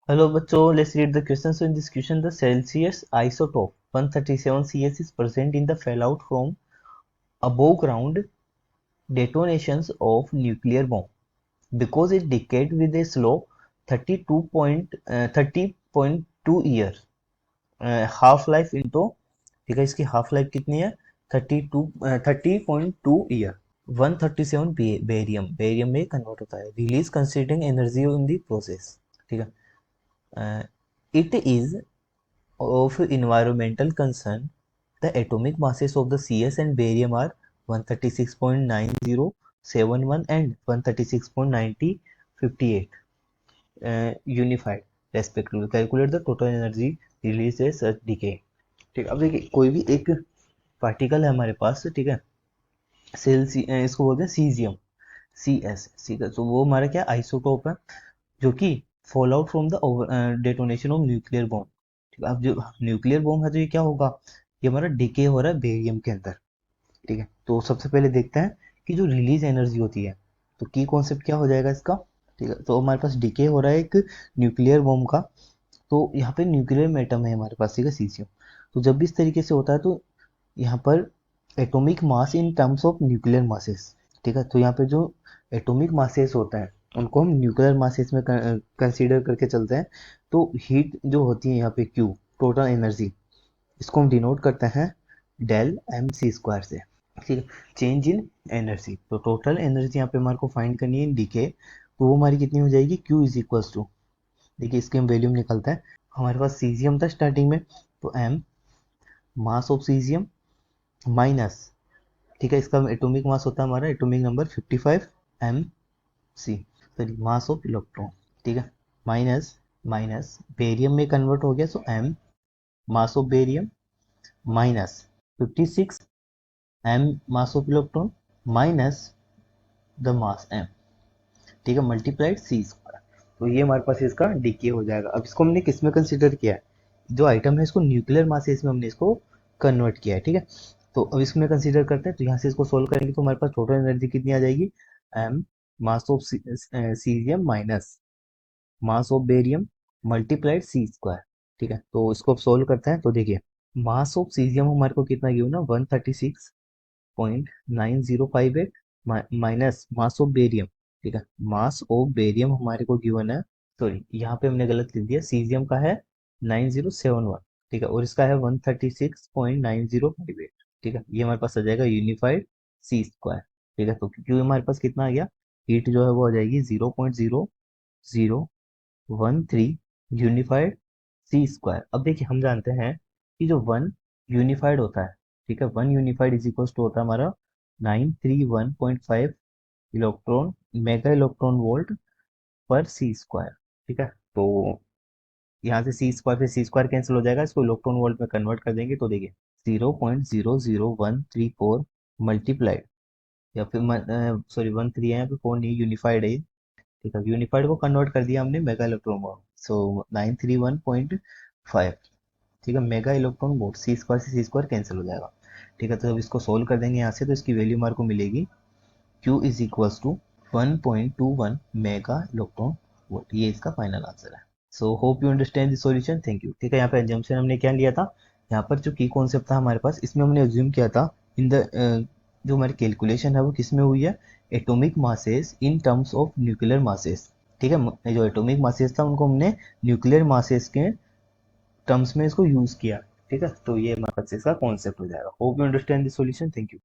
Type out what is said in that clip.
Hello बच्चों, let's read the question. So in this question, the Celsius isotope 137 CS is present in the fallout from above ground detonations of nuclear bomb because it decayed with a slope 30.2 years. Half life into, ठीक है, इसकी half life कितनी है? 30.2 year. 137 barium, barium में convert होता है। Release considering energy in the process, ठीक है। It is of environmental concern, the atomic masses of the CS and barium are 136.9071 and 136.9058 unified respectively. Calculate the total energy released as such decay. ठीक है, अब देखिए कोई भी एक particle है हमारे पास, ठीक है, इसको बोलते हैं सीजियम, सी का, तो वो हमारा क्या आइसोटोप है, जो कि fall out from the detonation of nuclear bomb. ठीक है, अब जो न्यूक्लियर बॉम्ब है तो ये क्या होगा, ये हमारा डिके हो रहा है बेरियम के अंदर। ठीक है, तो सबसे पहले देखते हैं कि जो रिलीज एनर्जी होती है, तो की कॉन्सेप्ट क्या हो जाएगा इसका। ठीक है, तो हमारे पास डिके हो रहा है एक न्यूक्लियर बॉम्ब का, तो यहाँ पे न्यूक्लियर एटम है हमारे पास, ठीक है, सीसियम। तो जब भी इस तरीके से होता है तो यहाँ पर atomic mass in terms of nuclear masses, ठीक है, तो यहाँ पे जो एटॉमिक मासेस होता है उनको हम न्यूक्लियर मासेस में कंसीडर करके चलते हैं। तो हीट जो होती है यहाँ पे क्यू, टोटल एनर्जी, इसको हम डिनोट करते हैं डेल एम सी स्क्वायर से। ठीक है, चेंज इन एनर्जी, तो टोटल एनर्जी यहाँ पे हमारे को फाइंड करनी है इन डीके, तो वो हमारी कितनी हो जाएगी, क्यू इज इक्वल्स टू, देखिए इसके हम वैल्यूम निकलते हैं। हमारे पास सीजियम था स्टार्टिंग में, तो M mass of caesium minus, ठीक है, इसका एटॉमिक मास होता है हमारा atomic number 55 M C, sorry mass of electron, ठीक है, माइनस माइनस बेरियम में कन्वर्ट हो गया, so M mass of barium minus 56 M mass of electron minus the mass M, ठीक है, मल्टीप्लाइड सी स्क्वायर। तो ये हमारे पास इसका डीके हो जाएगा। अब इसको हमने किस में कंसिडर किया है, जो आइटम है इसको न्यूक्लियर मासेस में हमने इसको कन्वर्ट किया है, ठीक है। तो अब इसमें कंसीडर करते हैं, तो यहाँ से इसको सोल्व करेंगे तो हमारे पास टोटल एनर्जी कितनी आ जाएगी, M mass of cerium minus mass of barium multiplied C square. ठीक है, तो इसको अब सोल्व करते हैं, तो देखिए मास ऑफ सीजियम हमारे को कितना गिवन ना, 136.9058 माइनस मास ऑफ बेरियम, ठीक है, मास ऑफ बेरियम हमारे को गिवन है, सॉरी यहाँ पे हमने गलत लिख दिया, सीजियम का है 9071, ठीक है, और इसका है 136.9058, ठीक है, ये हमारे पास आ जाएगा यूनिफाइड सी स्क्वायर। ठीक है, तो क्योंकि हमारे पास कितना आ गया, हीट जो है वो आ जाएगी 0.0013 यूनिफाइड सी स्क्वायर। अब देखिए हम जानते हैं कि जो वन यूनिफाइड होता है, ठीक है, one unified is equal to होता है हमारा 931.5 इलेक्ट्रॉन मेगा इलेक्ट्रॉन वोल्ट पर सी स्क्वायर। ठीक है, तो यहाँ से सी स्क्वायर से सी स्क्वायर कैंसिल हो जाएगा, इसको इलेक्ट्रॉन वोल्ट में कन्वर्ट कर देंगे तो देखिए 0.00134 मल्टीप्लाइड, या फिर सॉरी 13 है यहाँ पे, 4 नहीं, यूनिफाइड है ये। ठीक है, यूनिफाइड को कन्वर्ट कर दिया हमने मेगा इलेक्ट्रॉन वोल्ट, सो 931.5, ठीक है, मेगा इलेक्ट्रॉन वोल्ट, सी स्क्वायर से सी स्क्वायर कैंसिल हो जाएगा। ठीक है, तो अब इसको सोल्व कर देंगे यहाँ से, तो इसकी वैल्यू हमारे को मिलेगी Q is equals to 1.21 mega electron volt, ये इसका फाइनल आंसर है। So hope you understand the solution, thank you. ठीक है, यहाँ पे एजम्पशन हमने क्या लिया था, यहाँ पर जो की कॉन्सेप्ट था हमारे पास, इसमें हमने एज्यूम किया था इन द जो हमारी कैलकुलेशन है वो किस में हुई है, atomic masses in terms of nuclear masses. ठीक है, जो एटॉमिक मासेस था उनको हमने न्यूक्लियर मासेस के टर्म्स में इसको यूज किया। ठीक है, तो ये हमारे पास इसका कॉन्सेप्ट हो जाएगा। Hope you understand this solution, thank you.